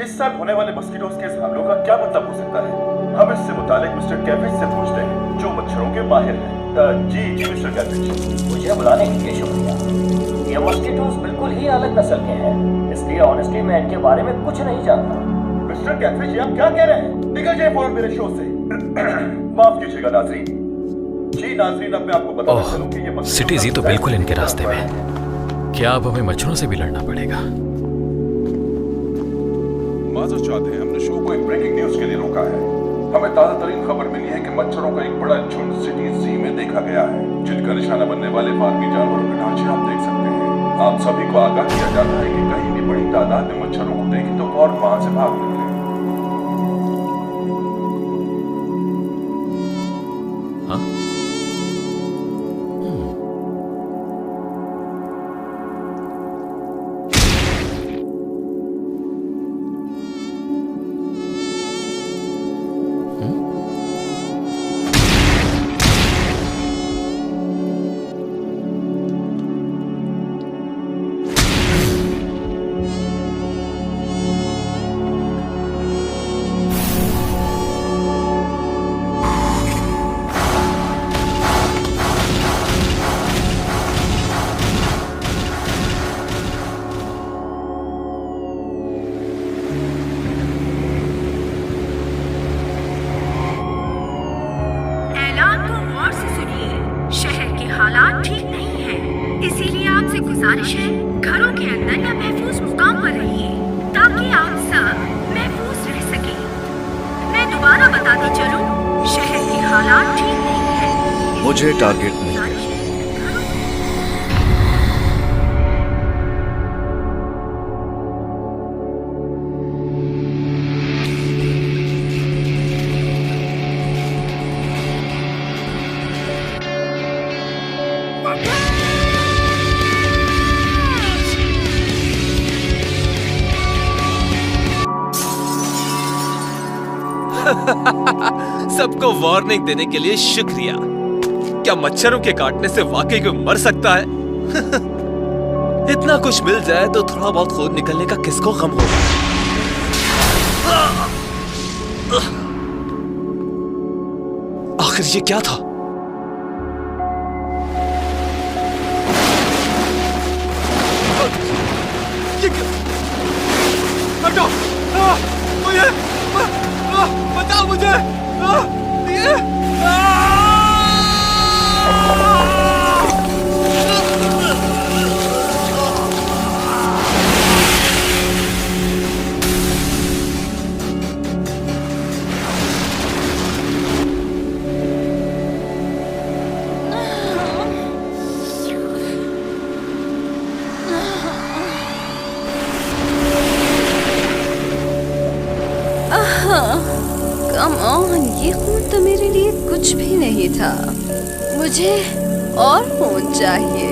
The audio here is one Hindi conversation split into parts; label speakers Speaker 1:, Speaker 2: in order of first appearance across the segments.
Speaker 1: इस साल होने वाले मस्कीटोज के इस हमलों का क्या मतलब हो सकता है? हम इससे मुतालिक मिस्टर कैफिज से पूछते हैं, जो मच्छरों के माहिर हैं। जी मिस्टर कैफिज।
Speaker 2: मुझे बुलाने के लिए शुक्रिया। ये मस्कीटोज बिल्कुल ही अलग नस्ल के हैं, इसलिए ऑनेस्टली मैं इनके बारे में कुछ नहीं जानता।
Speaker 1: मिस्टर कैफिज, ये आप क्या कह रहे हैं? निकल जाइए फौरन मेरे शो से। माफ कीजिएगा नाज़रीन। जी नाज़रीन, अब मैं आपको बताना चलूं कि ये
Speaker 3: सिटीज तो बिल्कुल इनके रास्ते में। क्या अब हमें मच्छरों से भी लड़ना पड़ेगा?
Speaker 1: माजर चाहते हैं, हमने शो को एक ब्रेकिंग न्यूज के लिए रोका है। हमें ताजा तरीन खबर मिली है कि मच्छरों का एक बड़ा झुंड सिटी सी में देखा गया है, जिनका निशाना बनने वाले फार्मी जानवरों के ढांचे आप देख सकते हैं। आप सभी को आगाह किया जाता है कि कहीं भी बड़ी तादाद में मच्छरों को देखें तो फौरन वहां से भाग निकलें।
Speaker 4: हालात ठीक नहीं है, इसीलिए आपसे गुजारिश है घरों के अंदर या महफूज मुकाम पर रहिए ताकि आप सब महफूज रह सके। मैं दोबारा बताती चलूं, शहर के हालात ठीक नहीं है।
Speaker 5: मुझे टारगेट मिल गया।
Speaker 6: सबको वार्निंग देने के लिए शुक्रिया। क्या मच्छरों के काटने से वाकई कोई मर सकता है? इतना कुछ मिल जाए तो थोड़ा बहुत खून निकलने का किसको गम होगा? आखिर ये क्या था? हटो! मुझे बताओ मुझे!
Speaker 7: कम ऑन, ये खून तो मेरे लिए कुछ भी नहीं था। मुझे और खून चाहिए।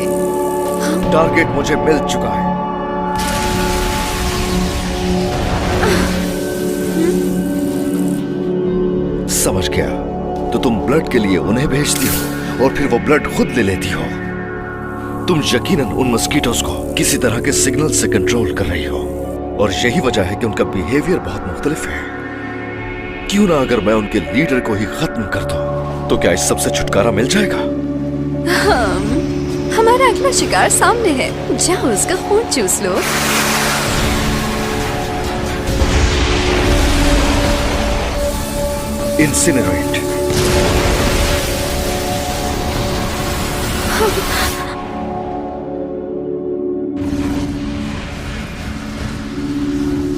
Speaker 5: टारगेट मुझे मिल चुका है। समझ गया। तो तुम ब्लड के लिए उन्हें भेजती हो और फिर वो ब्लड खुद ले लेती हो। तुम यकीनन उन मस्कीटोज को किसी तरह के सिग्नल से कंट्रोल कर रही हो, और यही वजह है कि उनका बिहेवियर बहुत मुख्तलिफ है। क्यों ना अगर मैं उनके लीडर को ही खत्म कर दूं, तो क्या इस सब से छुटकारा मिल जाएगा?
Speaker 7: हमारा अगला शिकार सामने है, जाओ उसका खून चूस लो।
Speaker 5: इंसिनरेट।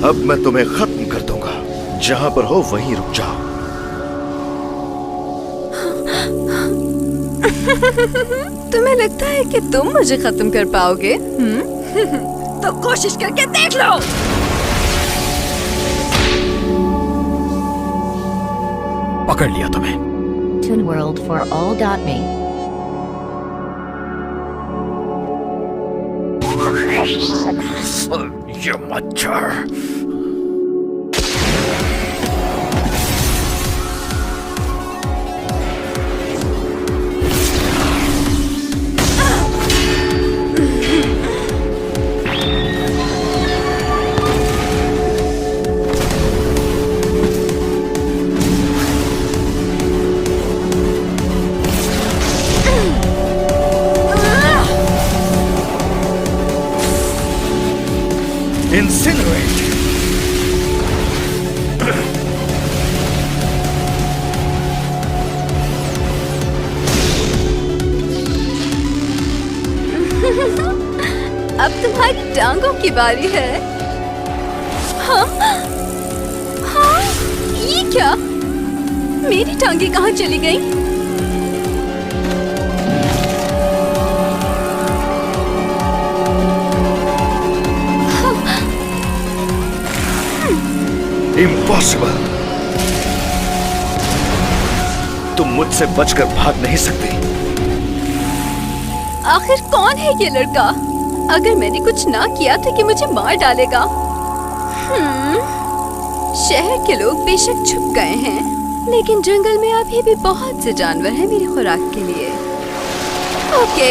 Speaker 5: अब मैं तुम्हें खत्म कर दूंगा। जहां पर हो वहीं रुक जाओ।
Speaker 7: तुम्हें लगता है कि तुम मुझे खत्म कर पाओगे? तो कोशिश करके देख लो।
Speaker 3: पकड़ लिया तुम्हें।
Speaker 8: TuneWorld4all.me
Speaker 3: ये मच्छर।
Speaker 5: इंसिनरेट।
Speaker 7: अब तुम्हारी टांगों की बारी है। हाँ? हाँ? ये क्या? मेरी टांगे कहाँ चली गई?
Speaker 5: इम्पॉसिबल। तुम मुझसे बचकर भाग नहीं सकती।
Speaker 7: आखिर कौन है ये लड़का? अगर मैंने कुछ ना किया तो कि मुझे मार डालेगा। शहर के लोग बेशक छुप गए हैं, लेकिन जंगल में अभी भी बहुत से जानवर हैं मेरी खुराक के लिए। ओके,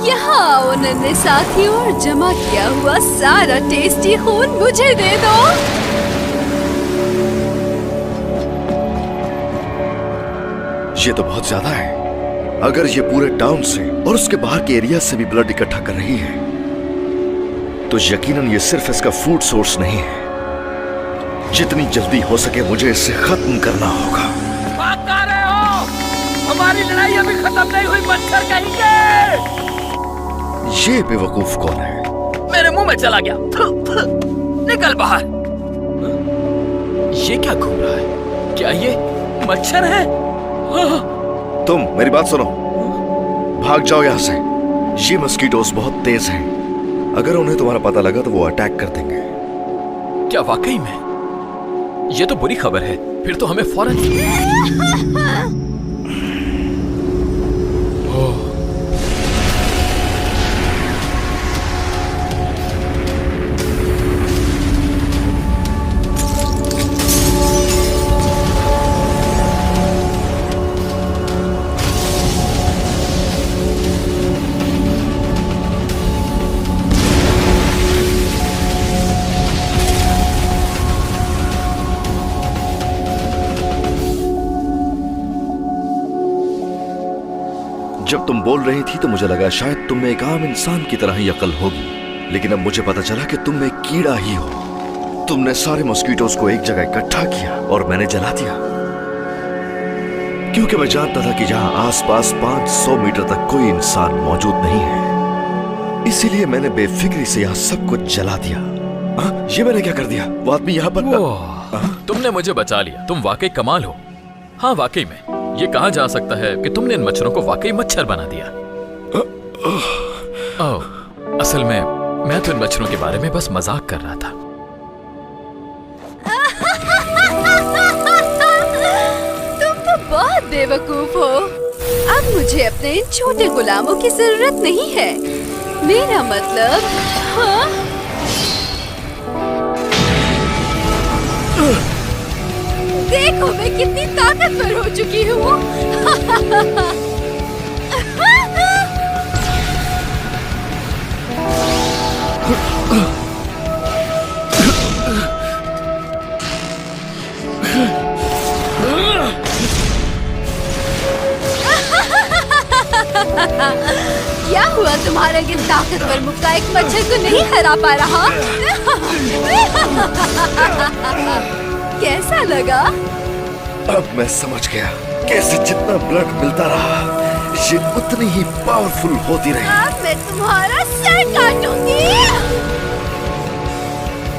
Speaker 7: यहाँ आओ नन्हे साथी और जमा किया हुआ सारा टेस्टी खून मुझे दे दो।
Speaker 5: ये तो बहुत ज्यादा है। अगर ये पूरे टाउन से और उसके बाहर के एरिया से भी ब्लड इकट्ठा कर रही है तो यकीनन ये सिर्फ इसका फूड सोर्स नहीं है। जितनी जल्दी हो सके मुझे इसे खत्म करना होगा।
Speaker 2: भाग कहाँ रहे हो? हमारी लड़ाई अभी खत्म नहीं हुई, मच्छर कहेंगे।
Speaker 5: ये बेवकूफ कौन है?
Speaker 2: मेरे मुंह में चला गया। निकल बाहर।
Speaker 3: ये क्या घूम रहा है? क्या ये मच्छर है?
Speaker 5: तुम मेरी बात सुनो, भाग जाओ यहाँ से। ये मस्कीटोस बहुत तेज हैं। अगर उन्हें तुम्हारा पता लगा तो वो अटैक कर देंगे।
Speaker 3: क्या वाकई में? ये तो बुरी खबर है। फिर तो हमें फौरन
Speaker 5: जब तुम बोल रही थी तो मुझे लगा शायद तुम में एक आम इंसान की तरह ही अकल होगी, लेकिन अब मुझे पता चला कि तुम एक कीड़ा ही हो। तुमने सारे मॉस्किटोज को एक जगह इकट्ठा किया और मैंने जला दिया, क्योंकि मैं जानता था कि जहां आसपास 500 मीटर तक कोई इंसान मौजूद नहीं है। इसीलिए मैंने बेफिक्री से यहाँ सब कुछ जला दिया। ये मैंने क्या कर दिया? वो आदमी यहाँ पर
Speaker 3: तुमने मुझे बचा लिया। तुम वाकई कमाल हो। हाँ, वाकई में ये कहा जा सकता है कि तुमने इन मच्छरों को वाकई मच्छर बना दिया। ओह, असल में मैं तो इन मच्छरों के बारे में बस मजाक कर रहा था।
Speaker 7: तुम तो बहुत बेवकूफ हो। अब मुझे अपने इन छोटे गुलामों की जरूरत नहीं है। मेरा मतलब, हाँ? देखो मैं कितनी ताकतवर हो चुकी हूँ। क्या हुआ तुम्हारा ये ताकतवर मुक्का एक मच्छर को नहीं हरा पा रहा? कैसा लगा?
Speaker 5: अब मैं समझ गया कैसे जितना ब्लड मिलता रहा ये उतनी ही पावरफुल होती रही।
Speaker 7: अब मैं तुम्हारा सर काटूंगी।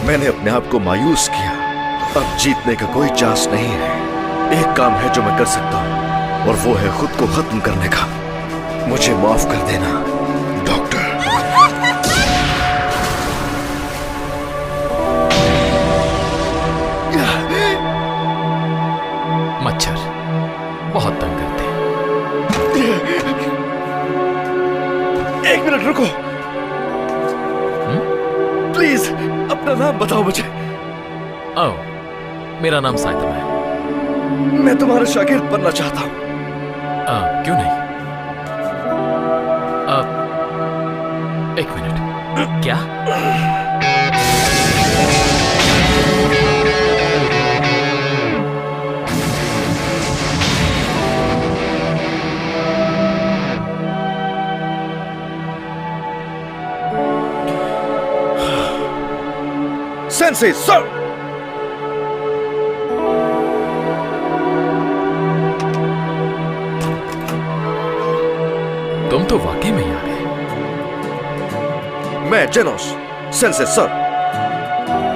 Speaker 5: मैंने अपने आप को मायूस किया। अब जीतने का कोई चांस नहीं है। एक काम है जो मैं कर सकता हूँ और वो है खुद को खत्म करने का। मुझे माफ कर देना डॉक्टर।
Speaker 3: मच्छर बहुत तंग करते हैं।
Speaker 5: एक मिनट रुको। प्लीज अपना नाम बताओ मुझे।
Speaker 3: ओह, मेरा नाम साइतम है।
Speaker 5: मैं तुम्हारा शागिर्द बनना चाहता हूँ।
Speaker 3: क्यों नहीं? एक मिनट। क्या?
Speaker 5: Sensei sir.
Speaker 3: तुम तो वाकई में ही आ गए।
Speaker 5: मैं जेनोस सेंसे सर।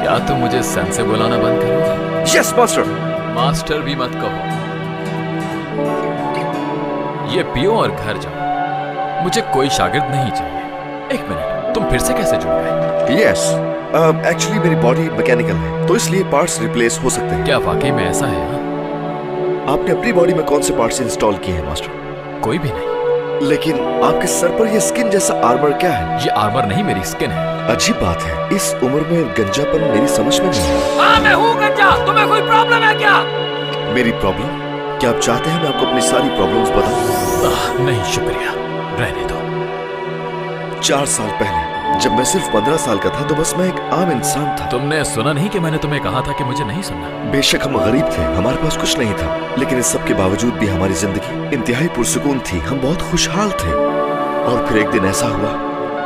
Speaker 3: क्या तुम मुझे सेंसे बुलाना बंद करोगे?
Speaker 5: Yes master.
Speaker 3: मास्टर भी मत कहो। ये पियो और घर जाओ। मुझे कोई शागिर्द नहीं चाहिए। एक मिनट, तुम फिर से कैसे जुड़ गए?
Speaker 5: यस, एक्चुअली मेरी बॉडी मैकेनिकल है, तो इसलिए पार्ट्स रिप्लेस हो सकते हैं।
Speaker 3: क्या वाकई में ऐसा है? हाँ?
Speaker 5: आपने अपनी बॉडी में कौन से पार्ट्स इंस्टॉल किए हैं मास्टर?
Speaker 3: कोई भी नहीं।
Speaker 5: लेकिन आपके सर पर ये स्किन जैसा आर्मर क्या है?
Speaker 3: ये आर्मर नहीं, मेरी स्किन है।
Speaker 5: अजीब बात है, इस उम्र में गंजापन मेरी समझ में नहीं है।
Speaker 2: हाँ मैं हूँ गंजा, तुम्हें कोई प्रॉब्लम है क्या?
Speaker 5: मेरी प्रॉब्लम? क्या आप चाहते हैं मैं आपको अपनी सारी प्रॉब्लम्स बताऊं?
Speaker 3: नहीं शुक्रिया, रहने दो।
Speaker 5: 4 साल पहले जब मैं सिर्फ 15 साल का था तो बस मैं एक आम इंसान था।
Speaker 3: तुमने सुना नहीं कि मैंने तुम्हें कहा था कि मुझे नहीं सुनना?
Speaker 5: बेशक हम गरीब थे, हमारे पास कुछ नहीं था, लेकिन इस सब के बावजूद भी हमारी जिंदगी इंतहाई पुरसुकून थी। हम बहुत खुशहाल थे। और फिर एक दिन ऐसा हुआ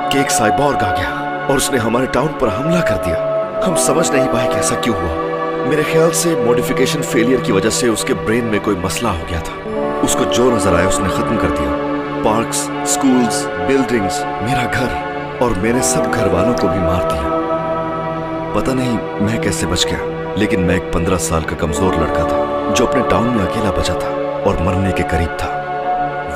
Speaker 5: कि एक साइबॉर्ग आ गया और उसने हमारे टाउन पर हमला कर दिया। हम समझ नहीं पाए कि ऐसा क्यों हुआ। मेरे ख्याल से मॉडिफिकेशन फेलियर की वजह से उसके ब्रेन में कोई मसला हो गया था। उसको जो नजर आया उसने खत्म कर दिया। पार्क्स, स्कूल्स, बिल्डिंग्स, मेरा घर और मेरे सब घर वालों को भी मार दिया। पता नहीं मैं कैसे बच गया, लेकिन मैं एक 15 साल का कमजोर लड़का था जो अपने टाउन में अकेला बचा था और मरने के करीब था।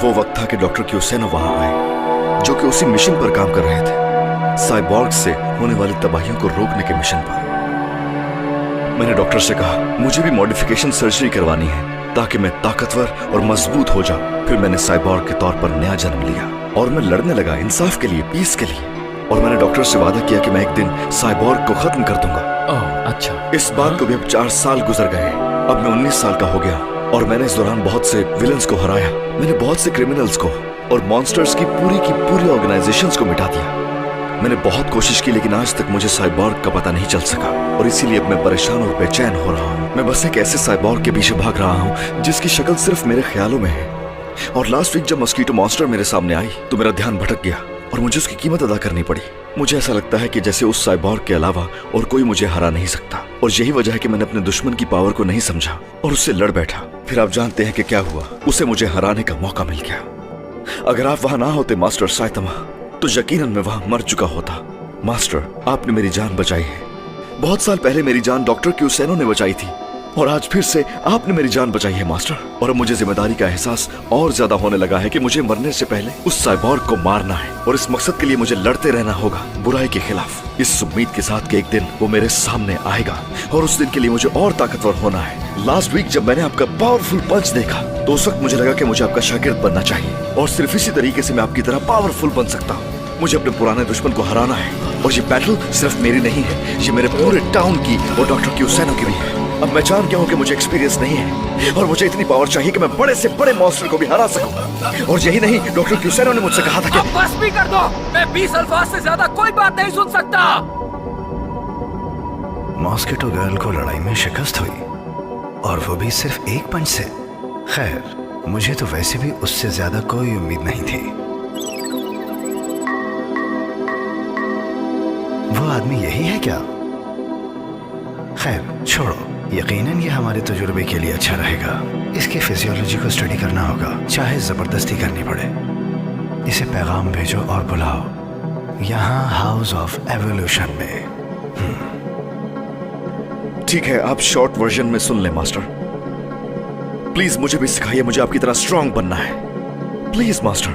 Speaker 5: वो वक्त था कि डॉक्टर क्यूसेनो वहां आए, जो कि उसी मिशन पर काम कर रहे थे, साइबॉर्ग से होने वाली तबाहियों को रोकने के मिशन पर। मैंने डॉक्टर से कहा मुझे भी मॉडिफिकेशन सर्जरी करवानी है ताकि मैं ताकतवर और मजबूत हो जाऊं। फिर मैंने साइबॉर्ग के तौर पर नया जन्म लिया और मैं लड़ने लगा इंसाफ के लिए, पीस के लिए। और मैंने डॉक्टर से वादा किया कि मैं एक दिन साइबॉर्ग को खत्म कर दूंगा।
Speaker 3: ओह अच्छा।
Speaker 5: इस बात को भी अब 4 साल गुजर गए। अब मैं 19 साल का हो गया और मैंने इस दौरान बहुत से विलन्स को हराया। मैंने बहुत से क्रिमिनल्स को और मॉन्स्टर्स की पूरी ऑर्गेनाइजेशंस को मिटा दिया। मैंने बहुत कोशिश की, लेकिन आज तक मुझे साइबॉर्ग का पता नहीं चल सका और इसीलिए अब मैं परेशान और बेचैन हो रहा हूँ। मैं बस एक ऐसे साइबॉर्ग के पीछे भाग रहा हूँ जिसकी शक्ल सिर्फ मेरे ख्यालों में है। और लास्ट वीक जब मस्कीटो मॉन्स्टर मेरे सामने आई तो मेरा ध्यान भटक गया और मुझे उसकी कीमत अदा करनी पड़ी। मुझे ऐसा लगता है कि जैसे उस साइबॉर्ग के अलावा और कोई मुझे हरा नहीं सकता, और यही वजह है कि मैंने अपने दुश्मन की पावर को नहीं समझा और उससे लड़ बैठा। फिर आप जानते हैं कि क्या हुआ, उसे मुझे हराने का मौका मिल गया। अगर आप वहां ना होते मास्टर साइतमा, तो यकीनन मैं वहां मर चुका होता। मास्टर, आपने मेरी जान बचाई है। बहुत साल पहले मेरी जान डॉक्टर क्यूसेनो ने बचाई थी और आज फिर से आपने मेरी जान बचाई है मास्टर। और अब मुझे जिम्मेदारी का एहसास और ज्यादा होने लगा है कि मुझे मरने से पहले उस साइबॉर्ग को मारना है और इस मकसद के लिए मुझे लड़ते रहना होगा बुराई के खिलाफ, इस उम्मीद के साथ कि एक दिन वो मेरे सामने आएगा और उस दिन के लिए मुझे और ताकतवर होना है। लास्ट वीक जब मैंने आपका पावरफुल पंच देखा तो उस वक्त मुझे लगा कि मुझे आपका शागिर्द बनना चाहिए और सिर्फ इसी तरीके से मैं आपकी तरह पावरफुल बन सकता हूँ। मुझे अपने पुराने दुश्मन को हराना है और ये बैटल सिर्फ मेरी नहीं है, ये मेरे पूरे टाउन की और डॉक्टर क्यूसेनो की भी है। अब मैं जान गया हूँ कि मुझे एक्सपीरियंस नहीं है और मुझे इतनी पावर चाहिए कि मैं बड़े से बड़े मॉन्स्टर को भी हरा सकूं। और यही नहीं, डॉक्टर क्यूसेनो ने मुझसे कहा था कि
Speaker 2: अब बस भी कर दो, मैं 20 अल्फाज से ज्यादा कोई बात नहीं सुन सकता।
Speaker 8: मॉस्किटो गर्ल को लड़ाई में शिकस्त हुई और वो भी सिर्फ एक पंच से। खैर, मुझे तो वैसे भी उससे ज्यादा कोई उम्मीद नहीं थी। वो आदमी यही है क्या? खैर छोड़ो, यकीनन ये हमारे तजुर्बे के लिए अच्छा रहेगा। इसकी फिजियोलॉजी को स्टडी करना होगा, चाहे जबरदस्ती करनी पड़े। इसे पैगाम भेजो और बुलाओ यहाँ हाउस ऑफ एवोल्यूशन में।
Speaker 5: ठीक है, आप शॉर्ट वर्जन में सुन लें मास्टर। प्लीज मुझे भी सिखाइए, मुझे आपकी तरह स्ट्रांग बनना है। Please master.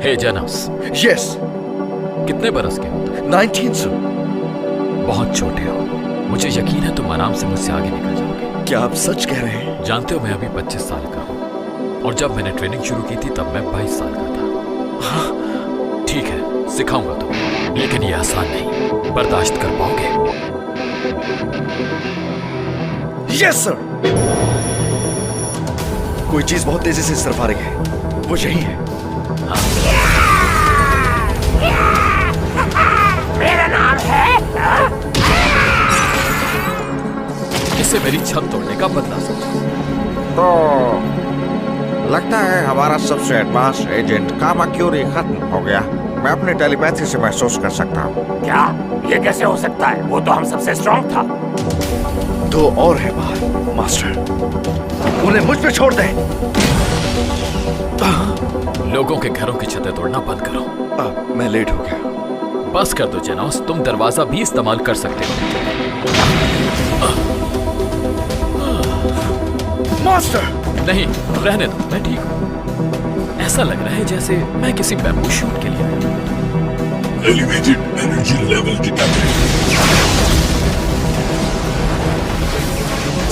Speaker 3: Hey Genos.
Speaker 5: Yes.
Speaker 3: कितने बरस के हो तुम?
Speaker 5: 19 सर।
Speaker 3: बहुत छोटे हो। मुझे यकीन है तुम आराम से मुझसे आगे निकल जाओगे।
Speaker 5: क्या आप सच कह रहे हैं?
Speaker 3: जानते हो मैं अभी 25 साल का हूँ और जब मैंने ट्रेनिंग शुरू की थी तब मैं 22 साल का था। हाँ ठीक है, सिखाऊंगा तुम्हें, लेकिन ये आसान नहीं। बर्दाश्त कर पाओगे?
Speaker 5: Yes sir. कोई चीज बहुत तेजी से सरफा रही है, वो यही है।
Speaker 2: मेरा नाम है।
Speaker 3: इसे मेरी छत तोड़ने का बदला समझो।
Speaker 9: तो लगता है हमारा सबसे एडवांस एजेंट कामाक्योरी खत्म हो गया। मैं अपने टेलीपैथी से महसूस कर सकता हूँ।
Speaker 2: क्या ये कैसे हो सकता है? वो तो हम सबसे स्ट्रांग था।
Speaker 5: दो और है बाहर मास्टर, उन्हें मुझ पे छोड़ दे।
Speaker 3: लोगों के घरों की छतें तोड़ना बंद करो।
Speaker 5: मैं लेट हो गया।
Speaker 3: बस कर दो जेनोस, तुम दरवाजा भी इस्तेमाल कर सकते हो।
Speaker 5: मास्टर
Speaker 3: नहीं, रहने दो, मैं ठीक हूँ। ऐसा लग रहा है जैसे मैं किसी बैम्बू शूट के लिए आया हूँ।
Speaker 1: Elevated energy level detected.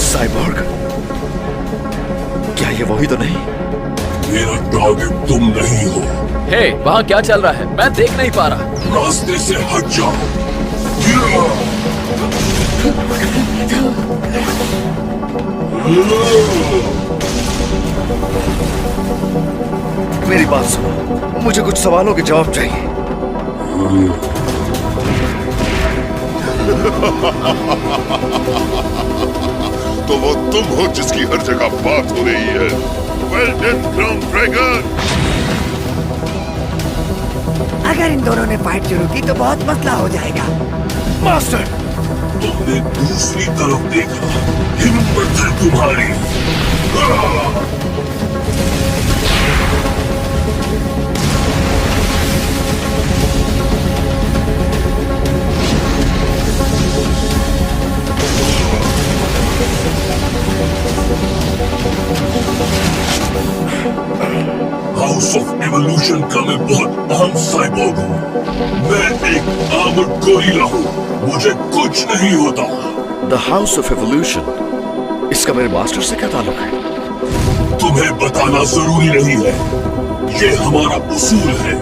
Speaker 5: Cyborg, क्या ये वही तो नहीं?
Speaker 1: मेरा टारगेट तुम नहीं हो।
Speaker 3: हे, वहाँ क्या चल रहा है? मैं देख नहीं पा रहा।
Speaker 1: रास्ते से हट जाओ।
Speaker 5: मेरी बात सुनो, मुझे कुछ सवालों के जवाब चाहिए।
Speaker 1: तो वो तुम हो जिसकी हर जगह बात हो रही है। Well done crown dragon.
Speaker 10: अगर इन दोनों ने फाइट शुरू की तो बहुत मसला हो जाएगा।
Speaker 5: मास्टर,
Speaker 1: तुमने दूसरी तरफ देखा, हिम्मत है तुम्हारी। हाउस ऑफ एवोल्यूशन का मैं बहुत अहम साइबोर्ग हूँ। मैं एक आर्मर्ड गोरिल्ला हूँ, मुझे कुछ नहीं होता।
Speaker 5: द हाउस ऑफ एवोल्यूशन, इसका मेरे मास्टर से क्या ताल्लुक है?
Speaker 1: तुम्हें बताना जरूरी नहीं है। ये हमारा उसूल है,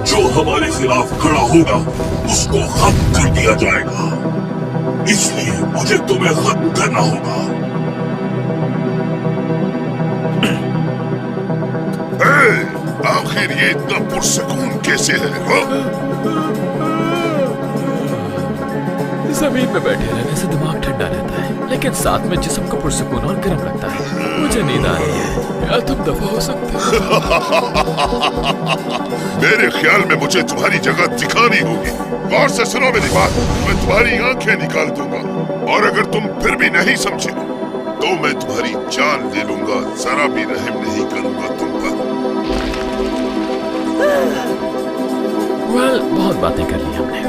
Speaker 1: जो हमारे खिलाफ खड़ा होगा उसको खत्म कर दिया जाएगा। इसलिए मुझे तुम्हें खत्म करना होगा। आखिर ये इतना पुरसकून कैसे है?
Speaker 3: जमीन में बैठे रहने से दिमाग ठंडा रहता है, लेकिन साथ में जिस्म को पुरसकून और गर्म लगता है। मुझे नींद आ रही है, क्या तुम दफा हो सकते हो?
Speaker 1: मेरे ख्याल में मुझे तुम्हारी जगह दिखानी होगी। गौर से सुनो मेरी बात, मैं तुम्हारी आंखें निकाल दूंगा, और अगर तुम फिर भी नहीं समझे तो मैं तुम्हारी जान ले लूंगा। जरा भी रहम नहीं करूंगा तुम पर।
Speaker 3: वेल, बहुत बातें कर ली हमने।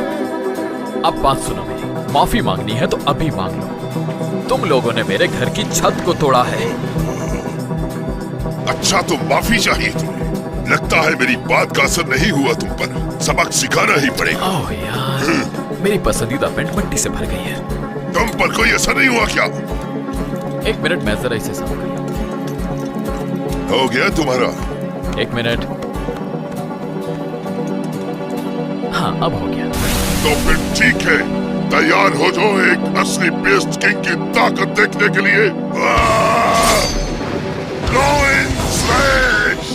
Speaker 3: अब बात सुनो मेरी, माफी मांगनी है तो अभी मांग लो। तुम लोगों ने मेरे घर की छत को तोड़ा है।
Speaker 1: अच्छा, तो माफी चाहिए तुम्हें? लगता है मेरी बात का असर नहीं हुआ तुम पर। सबक सिखाना ही पड़ेगा।
Speaker 3: ओह यार, मेरी पसंदीदा पेंट मिट्टी से भर गई है।
Speaker 1: तुम पर कोई असर नहीं हुआ क्या?
Speaker 3: एक मिनट, मैं जरा इसे साफ कर लूं।
Speaker 1: हो गया तुम्हारा?
Speaker 3: एक मिनट। हाँ, अब हो गया।
Speaker 1: तो फिर ठीक है, तैयार हो जाओ एक असली बेस्ट किंग की ताकत देखने के लिए। Go in slash!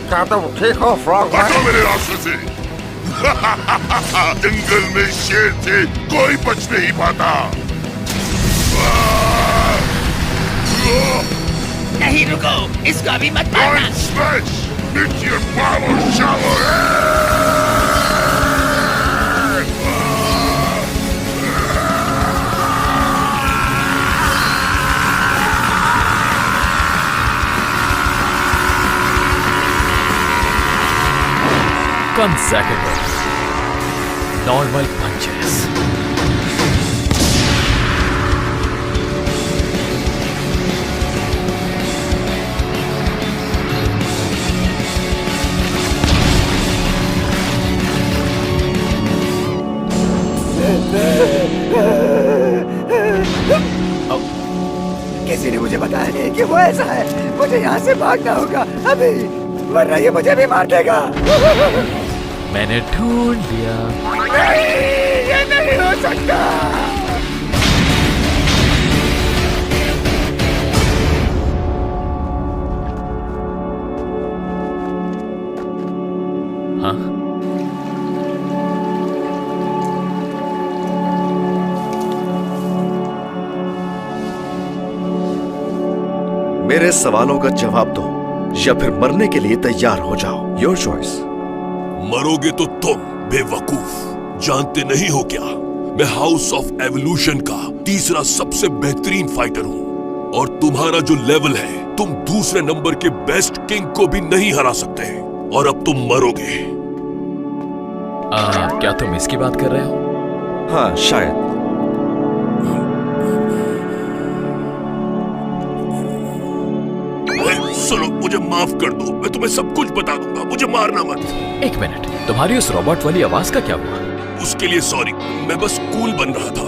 Speaker 9: क्या तुम ठीक हो फ्रॉग?
Speaker 1: हटो मेरे रास्ते से। जंगल में शेर से कोई बच नहीं पाता।
Speaker 10: नहीं रुको, इसको अभी मत मारना।
Speaker 1: Go in slash! Meet your power shower!
Speaker 3: Consecutive normal punches.
Speaker 10: किसी ने मुझे बताया नहीं कि वो ऐसा है। मुझे यहाँ से भागना होगा अभी, वरना ये मुझे भी मार देगा।
Speaker 3: मैंने ढूंढ लिया।
Speaker 10: नहीं, ये नहीं हो सकता।
Speaker 3: हाँ,
Speaker 5: मेरे सवालों का जवाब दो या फिर मरने के लिए तैयार हो जाओ। Your choice.
Speaker 1: मरोगे तो तुम बेवकूफ, जानते नहीं हो क्या? मैं हाउस ऑफ एवोल्यूशन का तीसरा सबसे बेहतरीन फाइटर हूँ और तुम्हारा जो लेवल है, तुम दूसरे नंबर के बेस्ट किंग को भी नहीं हरा सकते और अब तुम मरोगे।
Speaker 3: क्या तुम इसकी बात कर रहे हो?
Speaker 5: हाँ शायद।
Speaker 1: सुनो, मुझे माफ कर दो, मैं तुम्हें सब कुछ बता दूंगा, मुझे मारना मत।
Speaker 3: एक मिनट, तुम्हारी उस रोबोट वाली आवाज का क्या हुआ?
Speaker 1: उसके लिए सॉरी, मैं बस कूल बन रहा था।